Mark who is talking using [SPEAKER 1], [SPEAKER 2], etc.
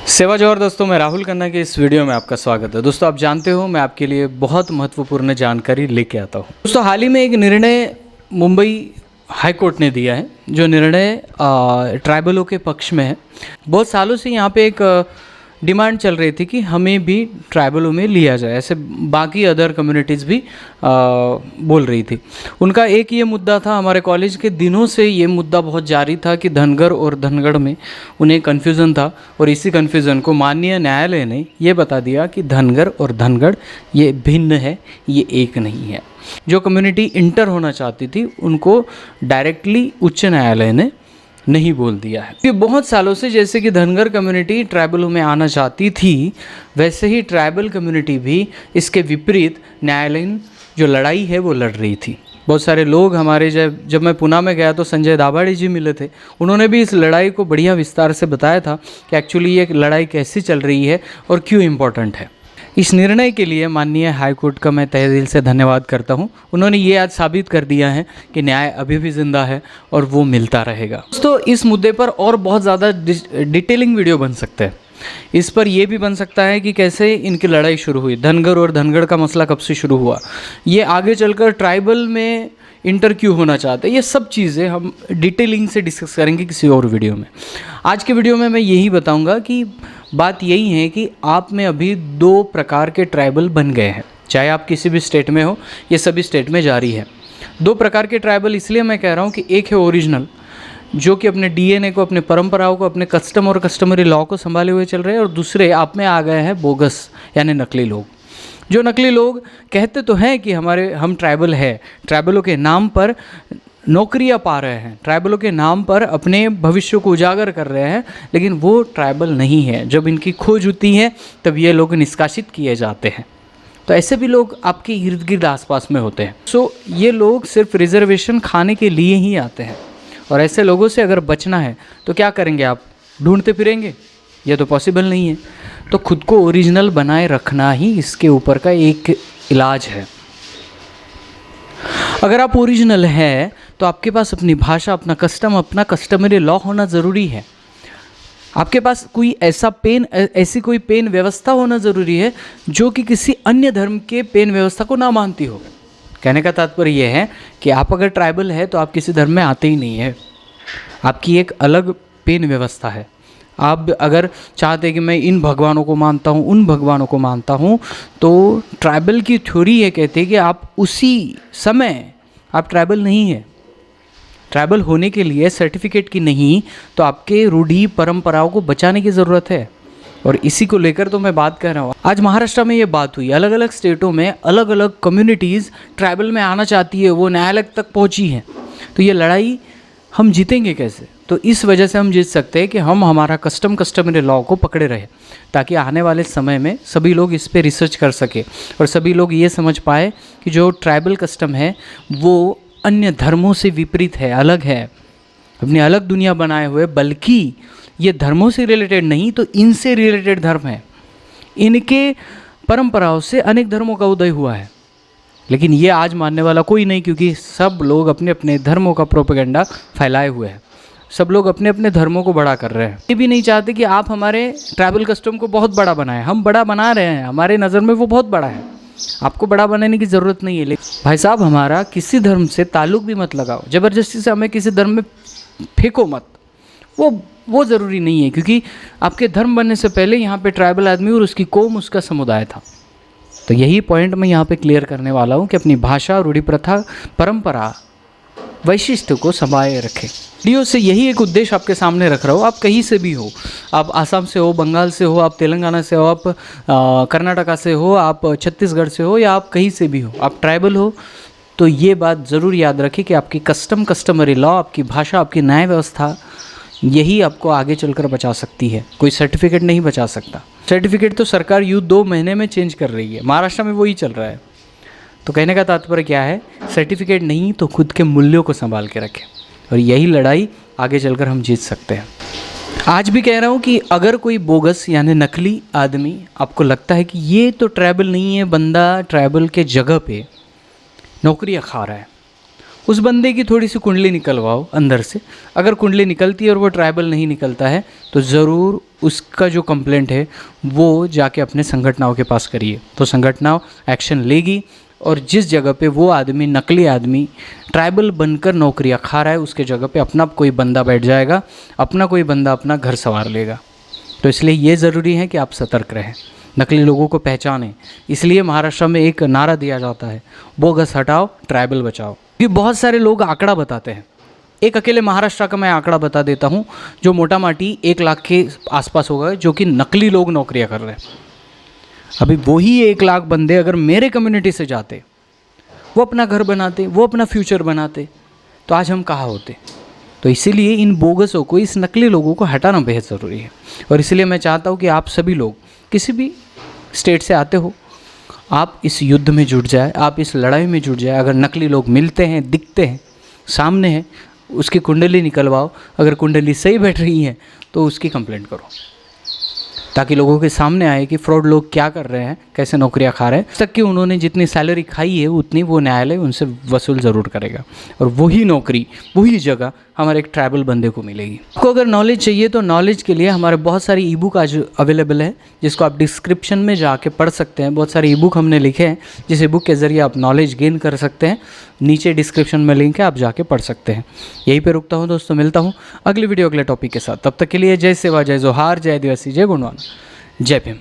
[SPEAKER 1] सेवा जौहर दोस्तों, मैं राहुल खन्ना के इस वीडियो में आपका स्वागत है। दोस्तों, आप जानते हो मैं आपके लिए बहुत महत्वपूर्ण जानकारी लेके आता हूँ। दोस्तों, हाल ही में एक निर्णय मुंबई हाई कोर्ट ने दिया है, जो निर्णय ट्राइबलों के पक्ष में है। बहुत सालों से यहाँ पे एक डिमांड चल रही थी कि हमें भी ट्राइबलों में लिया जाए, ऐसे बाकी अदर कम्युनिटीज़ भी बोल रही थी। उनका एक ये मुद्दा था, हमारे कॉलेज के दिनों से ये मुद्दा बहुत जारी था कि धनगर और धनगढ़ में उन्हें कन्फ्यूज़न था, और इसी कन्फ्यूज़न को माननीय न्यायालय ने ये बता दिया कि धनगर और धनगढ़ ये भिन्न है, ये एक नहीं है। जो कम्युनिटी इंटर होना चाहती थी उनको डायरेक्टली उच्च न्यायालय ने नहीं बोल दिया है। कि बहुत सालों से जैसे कि धनगर कम्युनिटी ट्राइबलों में आना चाहती थी, वैसे ही ट्राइबल कम्युनिटी भी इसके विपरीत न्यायालयीन जो लड़ाई है वो लड़ रही थी। बहुत सारे लोग हमारे जब मैं पुणे में गया तो संजय दाभाडे जी मिले थे। उन्होंने भी इस लड़ाई को बढ़िया विस्तार से बताया था कि एक्चुअली ये लड़ाई कैसी चल रही है और क्यों इम्पोर्टेंट है। इस निर्णय के लिए माननीय हाई कोर्ट का मैं तहे दिल से धन्यवाद करता हूं। उन्होंने ये आज साबित कर दिया है कि न्याय अभी भी ज़िंदा है और वो मिलता रहेगा। दोस्तों, इस मुद्दे पर और बहुत ज़्यादा डिटेलिंग वीडियो बन सकते हैं। इस पर यह भी बन सकता है कि कैसे इनकी लड़ाई शुरू हुई, धनगर और धनगढ़ का मसला कब से शुरू हुआ, ये आगे चलकर ट्राइबल में इंटर क्यों होना चाहते हैं, ये सब चीज़ें हम डिटेलिंग से डिस्कस करेंगे किसी और वीडियो में। आज के वीडियो में मैं यही बताऊंगा कि बात यही है कि आप में अभी दो प्रकार के ट्राइबल बन गए हैं, चाहे आप किसी भी स्टेट में हो, ये सभी स्टेट में जारी है। दो प्रकार के ट्राइबल इसलिए मैं कह रहा हूँ कि एक है ओरिजिनल, जो कि अपने डीएनए को, अपने परंपराओं को, अपने कस्टम और कस्टमरी लॉ को संभाले हुए चल रहे हैं, और दूसरे आप में आ गए हैं बोगस यानी नकली लोग। जो नकली लोग कहते तो हैं कि हम ट्राइबल है, ट्राइबलों के नाम पर नौकरियां पा रहे हैं, ट्राइबलों के नाम पर अपने भविष्य को उजागर कर रहे हैं, लेकिन वो ट्राइबल नहीं है। जब इनकी खोज होती है तब ये लोग निष्कासित किए जाते हैं। तो ऐसे भी लोग आपके इर्द गिर्द आसपास में होते हैं। सो ये लोग सिर्फ रिजर्वेशन खाने के लिए ही आते हैं, और ऐसे लोगों से अगर बचना है तो क्या करेंगे आप? ढूंढते फिरेंगे? ये तो पॉसिबल नहीं है। तो खुद को ओरिजिनल बनाए रखना ही इसके ऊपर का एक इलाज है। अगर आप ओरिजिनल हैं तो आपके पास अपनी भाषा, अपना कस्टम, अपना कस्टमरी लॉ होना ज़रूरी है। आपके पास कोई ऐसी कोई पेन व्यवस्था होना ज़रूरी है जो कि किसी अन्य धर्म के पेन व्यवस्था को ना मानती हो। कहने का तात्पर्य यह है कि आप अगर ट्राइबल है तो आप किसी धर्म में आते ही नहीं है, आपकी एक अलग पेन व्यवस्था है। आप अगर चाहते हैं कि मैं इन भगवानों को मानता हूँ, उन भगवानों को मानता हूँ, तो ट्राइबल की थ्योरी ये कहती है कि आप उसी समय आप ट्राइबल नहीं है। ट्राइबल होने के लिए सर्टिफिकेट की नहीं, तो आपके रूढ़ी परंपराओं को बचाने की ज़रूरत है, और इसी को लेकर तो मैं बात कर रहा हूँ। आज महाराष्ट्र में ये बात हुई, अलग अलग स्टेटों में अलग अलग कम्युनिटीज़ ट्राइबल में आना चाहती है, वो न्यायालय तक पहुँची हैं। तो ये लड़ाई हम जीतेंगे कैसे? तो इस वजह से हम जीत सकते हैं कि हम हमारा कस्टमरी लॉ को पकड़े रहे, ताकि आने वाले समय में सभी लोग इस पे रिसर्च कर सके और सभी लोग ये समझ पाए कि जो ट्राइबल कस्टम है वो अन्य धर्मों से विपरीत है, अलग है, अपनी अलग दुनिया बनाए हुए, बल्कि ये धर्मों से रिलेटेड नहीं तो इनसे रिलेटेड धर्म है। इनके परंपराओं से अनेक धर्मों का उदय हुआ है, लेकिन ये आज मानने वाला कोई नहीं, क्योंकि सब लोग अपने अपने धर्मों का प्रोपेगेंडा फैलाए हुए हैं। सब लोग अपने अपने धर्मों को बड़ा कर रहे हैं। ये भी नहीं चाहते कि आप हमारे ट्राइबल कस्टम को बहुत बड़ा बनाएं। हम बड़ा बना रहे हैं, हमारे नज़र में वो बहुत बड़ा है, आपको बड़ा बनाने की ज़रूरत नहीं है। लेकिन भाई साहब, हमारा किसी धर्म से ताल्लुक भी मत लगाओ, ज़बरदस्ती से हमें किसी धर्म में फेंको मत, वो ज़रूरी नहीं है, क्योंकि आपके धर्म बनने से पहले यहाँ पे ट्राइबल आदमी और उसकी कौम, उसका समुदाय था। तो यही पॉइंट मैं यहाँ पे क्लियर करने वाला हूँ कि अपनी भाषा, रूढ़ी प्रथा, परंपरा, वैशिष्ट्य को संभाले रखें। वीडियो से यही एक उद्देश्य आपके सामने रख रहा हूँ। आप कहीं से भी हो, आप आसाम से हो, बंगाल से हो, आप तेलंगाना से हो, आप कर्नाटका से हो, आप छत्तीसगढ़ से हो, या आप कहीं से भी हो, आप ट्राइबल हो, तो ये बात ज़रूर याद रखें कि आपकी कस्टमरी लॉ, आपकी भाषा, आपकी न्याय व्यवस्था, यही आपको आगे चलकर बचा सकती है। कोई सर्टिफिकेट नहीं बचा सकता। सर्टिफिकेट तो सरकार 2 महीने में चेंज कर रही है, महाराष्ट्र में वही चल रहा है। तो कहने का तात्पर्य क्या है? सर्टिफिकेट नहीं तो खुद के मूल्यों को संभाल के रखें, और यही लड़ाई आगे चलकर हम जीत सकते हैं। आज भी कह रहा हूँ कि अगर कोई बोगस यानी नकली आदमी आपको लगता है कि ये तो ट्राइबल नहीं है, बंदा ट्राइबल के जगह पे नौकरियाँ खा रहा है, उस बंदे की थोड़ी सी कुंडली निकलवाओ अंदर से। अगर कुंडली निकलती है और वो ट्राइबल नहीं निकलता है तो ज़रूर उसका जो कंप्लेंट है वो जाके अपने संगठनाओं के पास करिए, तो संगठनाओं एक्शन लेगी और जिस जगह पे वो आदमी, नकली आदमी ट्राइबल बनकर नौकरियां खा रहा है, उसके जगह पे अपना कोई बंदा बैठ जाएगा, अपना कोई बंदा अपना घर संवार लेगा। तो इसलिए ये ज़रूरी है कि आप सतर्क रहें, नकली लोगों को पहचानें। इसलिए महाराष्ट्र में एक नारा दिया जाता है, बोगस हटाओ ट्राइबल बचाओ। क्योंकि बहुत सारे लोग आंकड़ा बताते हैं। एक अकेले महाराष्ट्र का मैं आंकड़ा बता देता हूँ, जो मोटा माटी 1 लाख के आसपास होगा जो कि नकली लोग नौकरियाँ कर रहे हैं। अभी वही 1 लाख बंदे अगर मेरे कम्युनिटी से जाते, वो अपना घर बनाते, वो अपना फ्यूचर बनाते, तो आज हम कहाँ होते। तो इसीलिए इन बोगसों को, इस नकली लोगों को हटाना बेहद ज़रूरी है। और इसलिए मैं चाहता हूँ कि आप सभी लोग किसी भी स्टेट से आते हो, आप इस युद्ध में जुट जाए, आप इस लड़ाई में जुट जाए। अगर नकली लोग मिलते हैं, दिखते हैं, सामने हैं, उसकी कुंडली निकलवाओ। अगर कुंडली सही बैठ रही है तो उसकी कंप्लेंट करो, ताकि लोगों के सामने आए कि फ्रॉड लोग क्या कर रहे हैं, कैसे नौकरियां खा रहे हैं। तक कि उन्होंने जितनी सैलरी खाई है उतनी वो न्यायालय उनसे वसूल ज़रूर करेगा और वही नौकरी, वही जगह हमारे एक ट्राइबल बंदे को मिलेगी। आपको अगर नॉलेज चाहिए तो नॉलेज के लिए हमारे बहुत सारी ई बुक आज अवेलेबल है, जिसको आप डिस्क्रिप्शन में जाके पढ़ सकते हैं। बहुत सारे ई बुक हमने लिखे हैं, जिस ई बुक के ज़रिए आप नॉलेज गेन कर सकते हैं। नीचे डिस्क्रिप्शन में लिंक है, आप जाके पढ़ सकते हैं। यहीं पे रुकता हूँ दोस्तों, मिलता हूँ अगली वीडियो अगले टॉपिक के साथ। तब तक के लिए जय सेवा, जय जोहार, जय आदिवासी, जय गुणवान, जय भीम।